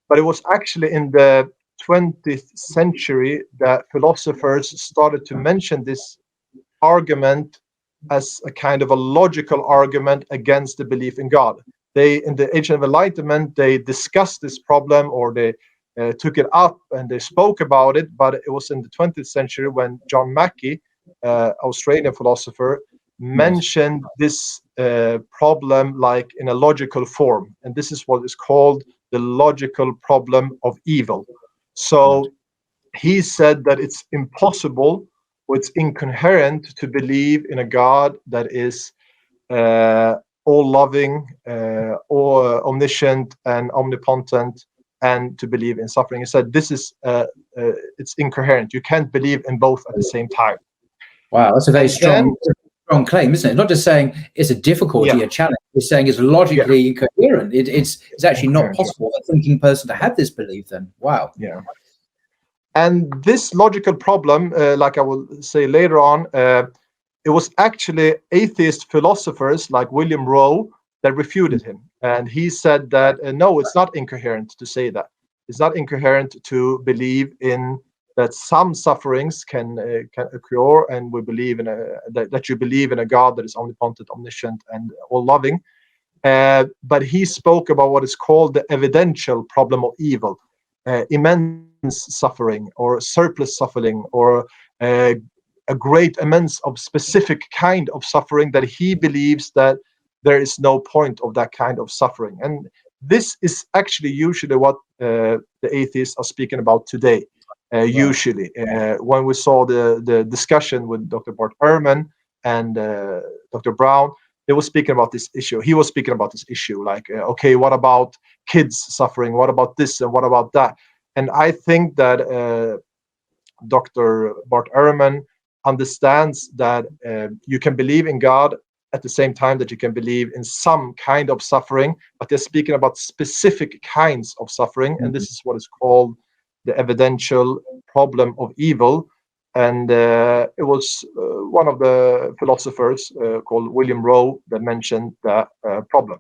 But it was actually in the 20th century that philosophers started to mention this argument as a kind of a logical argument against the belief in God. They, in the Age of Enlightenment, they discussed this problem, or they took it up and they spoke about it. But it was in the 20th century when John Mackey, Australian philosopher, mentioned this problem like in a logical form, and this is what is called the logical problem of evil. So he said that it's impossible, or it's incoherent, to believe in a God that is all-loving, or omniscient and omnipotent, and to believe in suffering. He said this is it's incoherent. You can't believe in both at the same time. Wow, that's a very strong claim, isn't it? Not just saying it's a difficulty, a challenge. It's saying it's logically incoherent. It's actually not possible for a thinking person to have this belief. Then, wow. Yeah. And this logical problem, like I will say later on, it was actually atheist philosophers like William Rowe that refuted him. And he said that, no, it's not incoherent to say that. It's not incoherent to believe in that some sufferings can occur, and we believe in that you believe in a God that is omnipotent, omniscient, and all-loving. But he spoke about what is called the evidential problem of evil, immense suffering, or surplus suffering, or a great immense of specific kind of suffering that he believes that there is no point of that kind of suffering. And this is actually usually what the atheists are speaking about today. Usually, when we saw the discussion with Dr. Bart Ehrman and Dr. Brown, they were speaking about this issue. He was speaking about this issue, like, okay, what about kids suffering? What about this and what about that? And I think that Dr. Bart Ehrman understands that you can believe in God at the same time that you can believe in some kind of suffering, but they're speaking about specific kinds of suffering, and this is what is called the evidential problem of evil. And it was one of the philosophers called William Rowe that mentioned that problem.